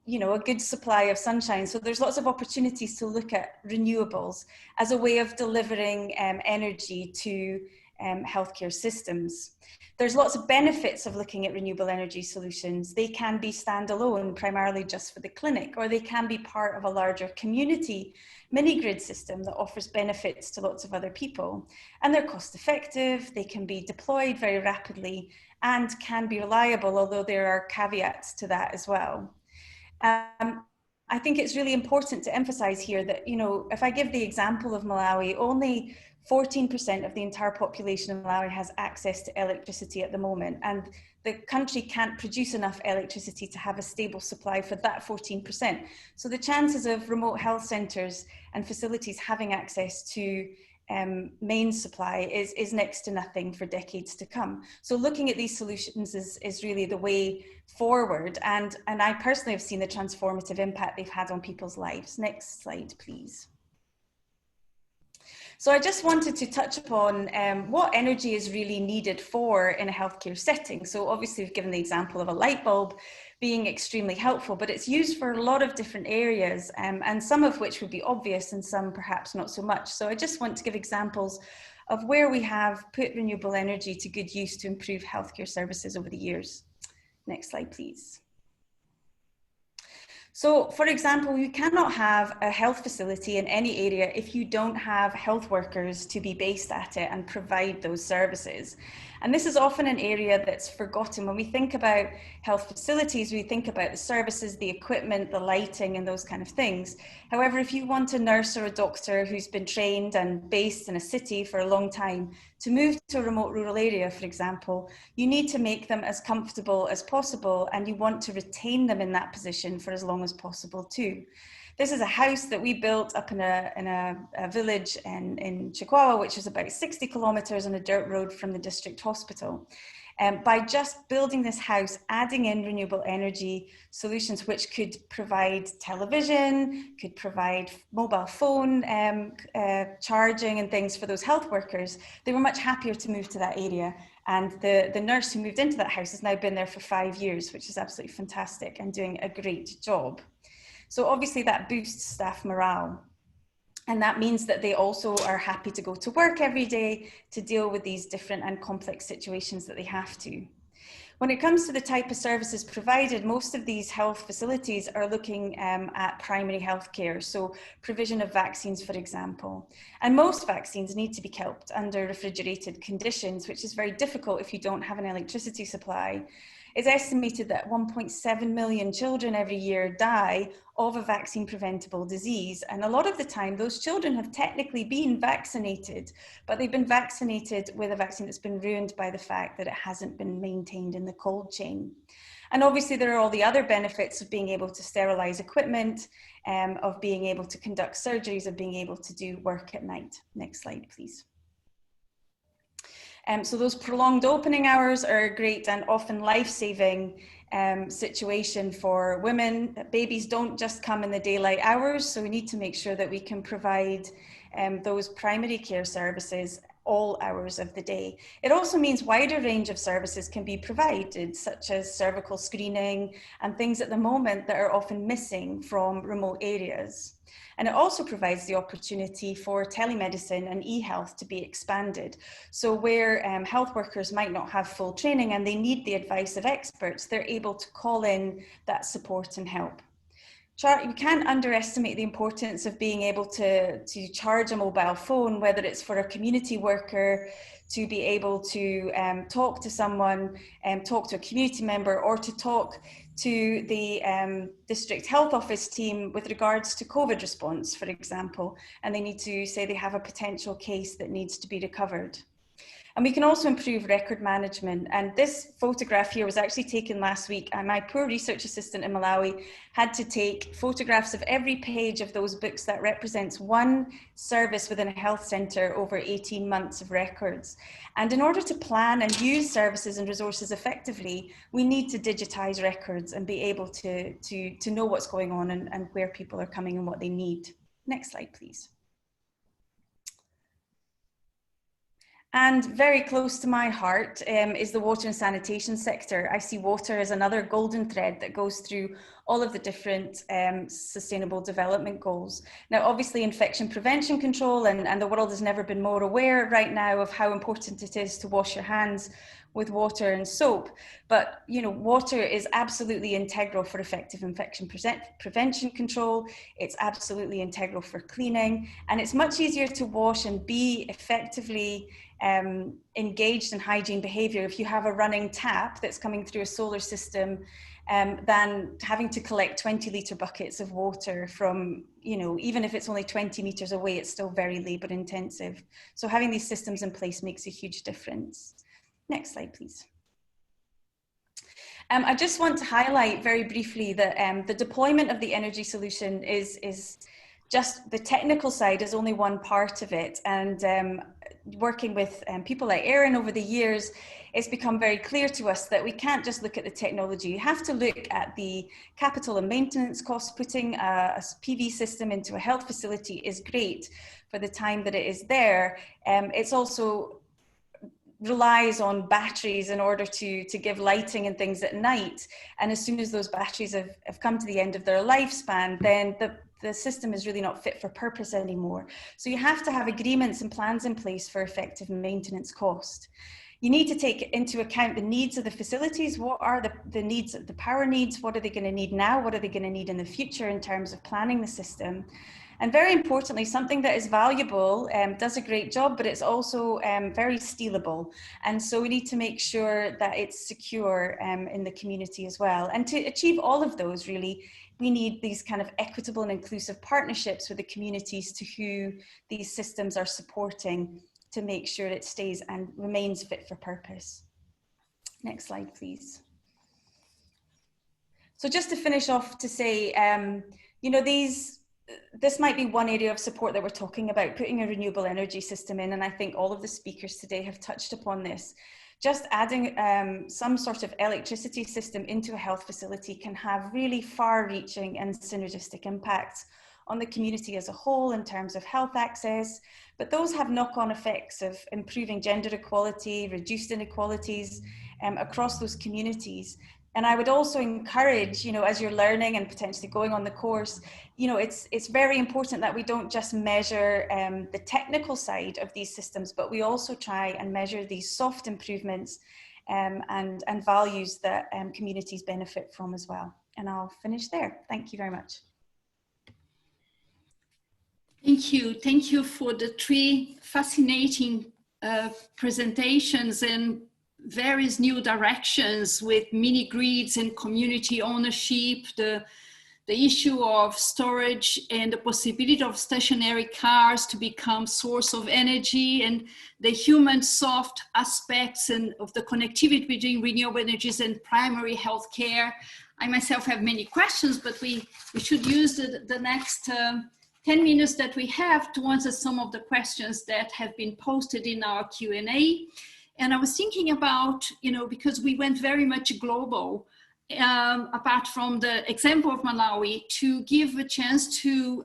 E: a good supply of sunshine. So there's lots of opportunities to look at renewables as a way of delivering energy to healthcare systems. There's lots of benefits of looking at renewable energy solutions. They can be standalone, primarily just for the clinic, or they can be part of a larger community mini-grid system that offers benefits to lots of other people. And they're cost effective, they can be deployed very rapidly, and can be reliable, although there are caveats to that as well. I think it's really important to emphasize here that, if I give the example of Malawi, only 14% of the entire population of Malawi has access to electricity at the moment, and the country can't produce enough electricity to have a stable supply for that 14%. So the chances of remote health centres and facilities having access to main supply is next to nothing for decades to come. So looking at these solutions is really the way forward, and I personally have seen the transformative impact they've had on people's lives. Next slide, please. So I just wanted to touch upon what energy is really needed for in a healthcare setting. So obviously we've given the example of a light bulb being extremely helpful, but it's used for a lot of different areas, and some of which would be obvious and some perhaps not so much. So I just want to give examples of where we have put renewable energy to good use to improve healthcare services over the years. Next slide, please. So, for example, you cannot have a health facility in any area if you don't have health workers to be based at it and provide those services. And this is often an area that's forgotten. When we think about health facilities, we think about the services, the equipment, the lighting, and those kind of things. However, if you want a nurse or a doctor who's been trained and based in a city for a long time to move to a remote rural area, for example, you need to make them as comfortable as possible, and you want to retain them in that position for as long as possible too. This is a house that we built up in a village in Chihuahua, which is about 60 kilometers on a dirt road from the district hospital. By just building this house, adding in renewable energy solutions, which could provide television, could provide mobile phone charging and things for those health workers, they were much happier to move to that area. And the nurse who moved into that house has now been there for 5 years, which is absolutely fantastic and doing a great job. So obviously that boosts staff morale. And that means that they also are happy to go to work every day to deal with these different and complex situations that they have to. When it comes to the type of services provided, most of these health facilities are looking at primary health care, so provision of vaccines, for example. And most vaccines need to be kept under refrigerated conditions, which is very difficult if you don't have an electricity supply. It's estimated that 1.7 million children every year die of a vaccine preventable disease. And a lot of the time, those children have technically been vaccinated, but they've been vaccinated with a vaccine that's been ruined by the fact that it hasn't been maintained in the cold chain. And obviously there are all the other benefits of being able to sterilize equipment, of being able to conduct surgeries, of being able to do work at night. Next slide, please. So those prolonged opening hours are a great and often life-saving situation for women. Babies don't just come in the daylight hours, so we need to make sure that we can provide those primary care services all hours of the day. It also means wider range of services can be provided, such as cervical screening and things at the moment that are often missing from remote areas. And it also provides the opportunity for telemedicine and e-health to be expanded. So where health workers might not have full training and they need the advice of experts, they're able to call in that support and help. You can't underestimate the importance of being able to charge a mobile phone, whether it's for a community worker to be able to talk to someone, talk to a community member, or to talk to the district health office team with regards to COVID response, for example, and they need to say they have a potential case that needs to be recovered. And we can also improve record management. And this photograph here was actually taken last week. And my poor research assistant in Malawi had to take photographs of every page of those books that represents one service within a health centre over 18 months of records. And in order to plan and use services and resources effectively, we need to digitise records and be able to know what's going on and where people are coming and what they need. Next slide, please. And very close to my heart is the water and sanitation sector. I see water as another golden thread that goes through all of the different sustainable development goals. Now, obviously, infection prevention control, and the world has never been more aware right now of how important it is to wash your hands with water and soap. But, you know, water is absolutely integral for effective infection prevention control. It's absolutely integral for cleaning. And it's much easier to wash and be effectively engaged in hygiene behavior if you have a running tap that's coming through a solar system than having to collect 20-litre buckets of water from, you know, even if it's only 20 metres away, it's still very labour intensive. So having these systems in place makes a huge difference. Next slide, please. I just want to highlight very briefly that the deployment of the energy solution is just the technical side is only one part of it. And working with people like Aaron over the years, it's become very clear to us that we can't just look at the technology. You have to look at the capital and maintenance costs. Putting a PV system into a health facility is great for the time that it is there. It's also relies on batteries in order to give lighting and things at night. And as soon as those batteries have come to the end of their lifespan, then the system is really not fit for purpose anymore. So you have to have agreements and plans in place for effective maintenance cost. You need to take into account the needs of the facilities. What are the needs, the power needs? What are they going to need now? What are they going to need in the future in terms of planning the system? And very importantly, something that is valuable, does a great job, but it's also very stealable. And so we need to make sure that it's secure in the community as well. And to achieve all of those, really, we need these kind of equitable and inclusive partnerships with the communities to who these systems are supporting to make sure it stays and remains fit for purpose. Next slide, please. So just to finish off to say, you know, this might be one area of support that we're talking about, putting a renewable energy system in, and I think all of the speakers today have touched upon this. Just adding some sort of electricity system into a health facility can have really far-reaching and synergistic impacts on the community as a whole in terms of health access, but those have knock-on effects of improving gender equality, reduced inequalities across those communities. And I would also encourage, you know, as you're learning and potentially going on the course, you know, it's very important that we don't just measure the technical side of these systems, but we also try and measure these soft improvements and values that communities benefit from as well. And I'll finish there. Thank you very much.
B: Thank you. Thank you for the three fascinating presentations and various new directions with mini grids and community ownership, the issue of storage and the possibility of stationary cars to become source of energy, and the human soft aspects and of the connectivity between renewable energies and primary health care. I myself have many questions, but we should use the next 10 minutes that we have to answer some of the questions that have been posted in our Q&A. And I was thinking about, you know, because we went very much global, apart from the example of Malawi, to give a chance to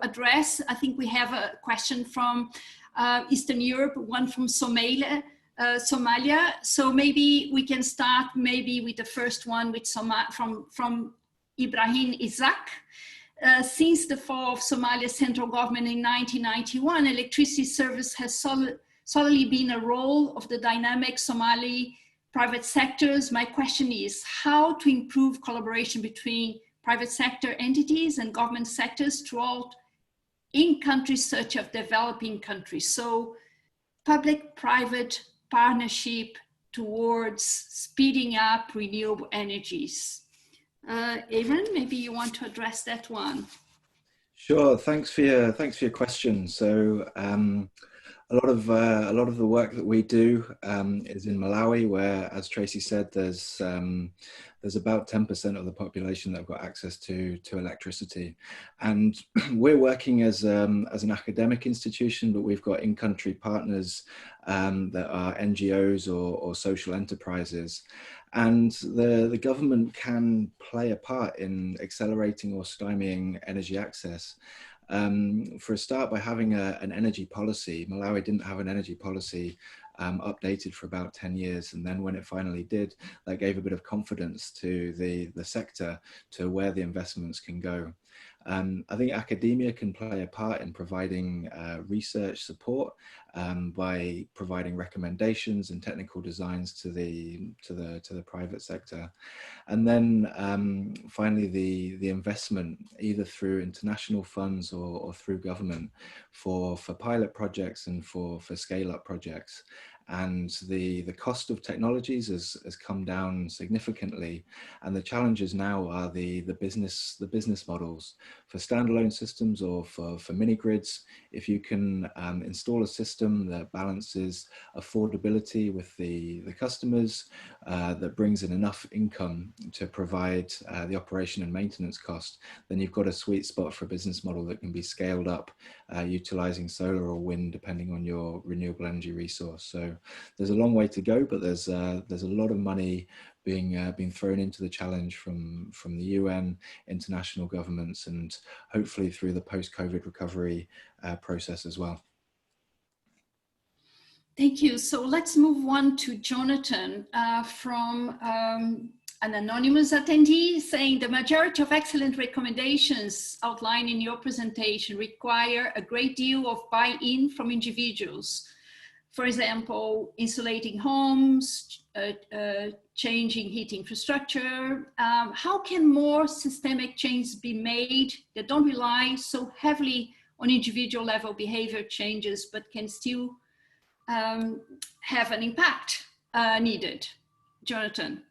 B: address, I think we have a question from Eastern Europe, one from Somalia. So maybe we can start maybe with the first one with from Ibrahim Isaac. Since the fall of Somalia's central government in 1991, electricity service has solely been a role of the dynamic Somali private sectors. My question is how to improve collaboration between private sector entities and government sectors throughout in countries such as developing countries. So public-private partnership towards speeding up renewable energies. Aaron, maybe you want to address that one.
C: Sure. Thanks for your question. So a lot of the work that we do is in Malawi, where, as Tracy said, there's about 10% of the population that have got access to electricity, and we're working as an academic institution, but we've got in-country partners that are NGOs or social enterprises. And the government can play a part in accelerating or stymieing energy access. For a start, by having an energy policy. Malawi didn't have an energy policy updated for about 10 years. And then when it finally did, that gave a bit of confidence to the sector to where the investments can go. I think academia can play a part in providing research support by providing recommendations and technical designs to the private sector, and then finally the investment either through international funds or through government for pilot projects and for scale-up projects. and the cost of technologies has come down significantly, and the challenges now are the business models for standalone systems or for mini grids. If you can install a system that balances affordability with the customers, that brings in enough income to provide the operation and maintenance cost, then you've got a sweet spot for a business model that can be scaled up utilizing solar or wind depending on your renewable energy resource. So there's a long way to go, but there's a lot of money being thrown into the challenge from the UN, international governments, and hopefully through the post-COVID recovery process as well.
B: Thank you. So let's move on to Jonathan from an anonymous attendee saying the majority of excellent recommendations outlined in your presentation require a great deal of buy-in from individuals. For example, insulating homes, changing heating infrastructure. How can more systemic changes be made that don't rely so heavily on individual level behavior changes, but can still have an impact needed? Jonathan.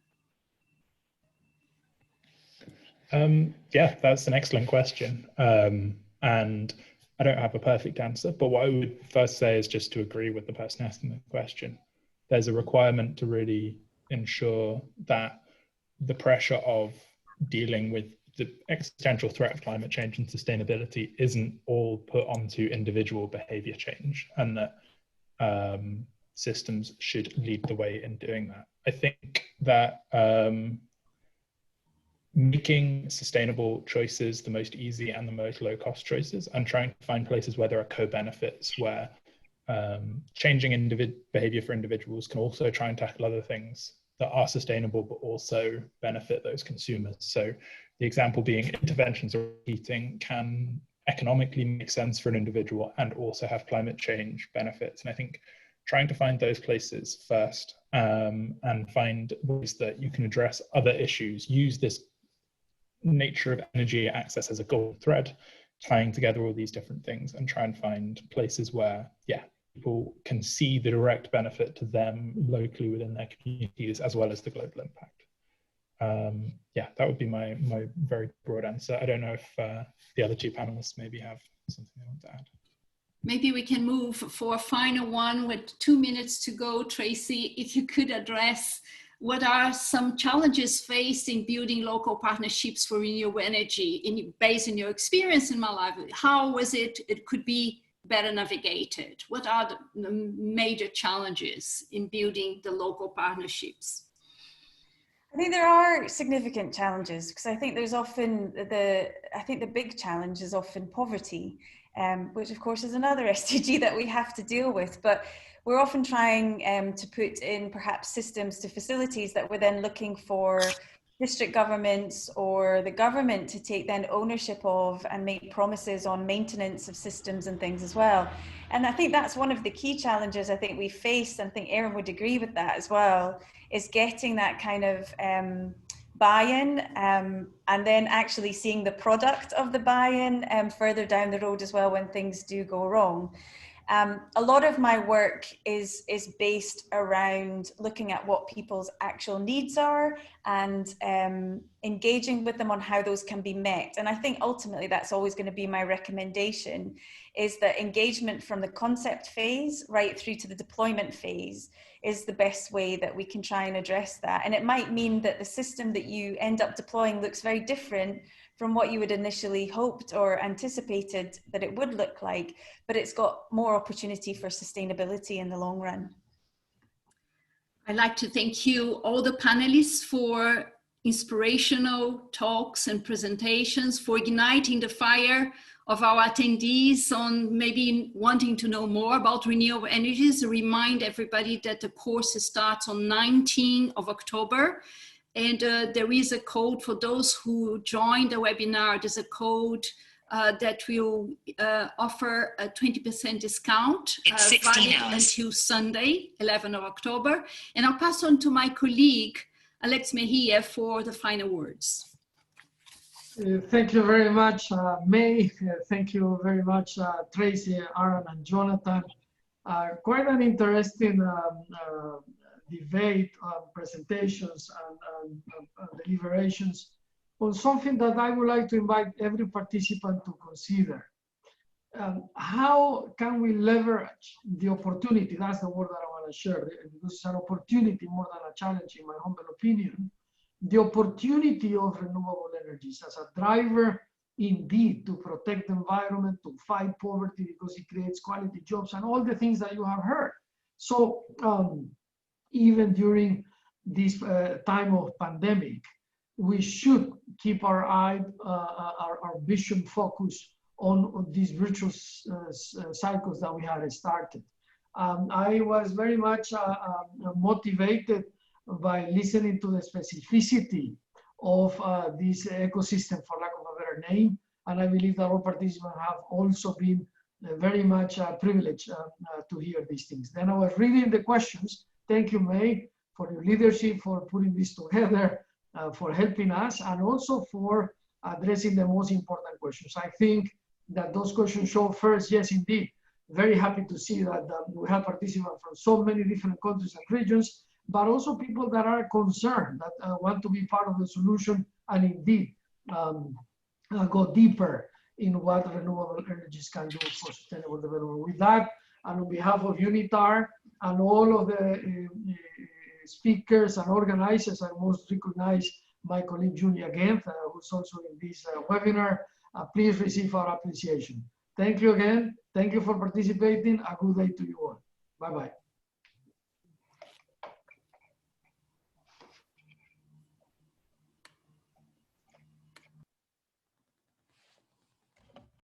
D: Yeah, that's an excellent question. And I don't have a perfect answer, but what I would first say is just to agree with the person asking the question. There's a requirement to really ensure that the pressure of dealing with the existential threat of climate change and sustainability isn't all put onto individual behavior change, and that systems should lead the way in doing that. I think that making sustainable choices the most easy and the most low cost choices, and trying to find places where there are co-benefits, where changing behavior for individuals can also try and tackle other things that are sustainable but also benefit those consumers. So the example being interventions of heating can economically make sense for an individual and also have climate change benefits. And I think trying to find those places first and find ways that you can address other issues, use this nature of energy access as a golden thread, tying together all these different things, and try and find places where, yeah, people can see the direct benefit to them locally within their communities as well as the global impact. Yeah, that would be my very broad answer. I don't know if the other two panelists maybe have something they want to add.
B: Maybe we can move for a final one with 2 minutes to go. Tracy, if you could address what are some challenges faced in building local partnerships for renewable energy based on your experience in Malawi? How was it could be better navigated? What are the major challenges in building the local partnerships?
E: I think there are significant challenges, because I think there's often the big challenge is often poverty, which of course is another SDG that we have to deal with. But we're often trying to put in perhaps systems to facilities that we're then looking for district governments or the government to take then ownership of and make promises on maintenance of systems and things as well. And I think that's one of the key challenges I think we face, and I think Aaron would agree with that as well, is getting that kind of buy-in and then actually seeing the product of the buy-in further down the road as well when things do go wrong. A lot of my work is based around looking at what people's actual needs are and engaging with them on how those can be met. And I think ultimately that's always going to be my recommendation, is that engagement from the concept phase right through to the deployment phase is the best way that we can try and address that. And it might mean that the system that you end up deploying looks very different from what you would initially hoped or anticipated that it would look like, but it's got more opportunity for sustainability in the long run.
B: I'd like to thank you, all the panelists, for inspirational talks and presentations, for igniting the fire of our attendees on maybe wanting to know more about renewable energies. Remind everybody that the course starts on 19th of October. And there is a code for those who join the webinar. There's a code that will offer a 20% discount valid until Sunday, 11th of October. And I'll pass on to my colleague, Alex Mejia, for the final words.
A: Thank you very much, May. Thank you very much, Tracy, Aaron, and Jonathan. Quite an interesting debate, presentations, and deliberations on something that I would like to invite every participant to consider. How can we leverage the opportunity? That's the word that I want to share, because it's an opportunity more than a challenge, in my humble opinion. The opportunity of renewable energies as a driver, indeed, to protect the environment, to fight poverty because it creates quality jobs, and all the things that you have heard. So even during this time of pandemic, we should keep our eye, our vision focused on these virtuous cycles that we had started. I was very much motivated by listening to the specificity of this ecosystem, for lack of a better name, and I believe that all participants have also been very much privileged to hear these things. Then I was reading the questions. Thank you, May, for your leadership, for putting this together, for helping us, and also for addressing the most important questions. I think that those questions show first, yes, indeed, very happy to see that we have participants from so many different countries and regions, but also people that are concerned, that want to be part of the solution, and indeed go deeper in what renewable energies can do for sustainable development. With that, and on behalf of UNITAR and all of the speakers and organizers, I most recognize my colleague Julia Genth, who's also in this webinar. Please receive our appreciation. Thank you again. Thank you for participating. A good day to you all. Bye-bye.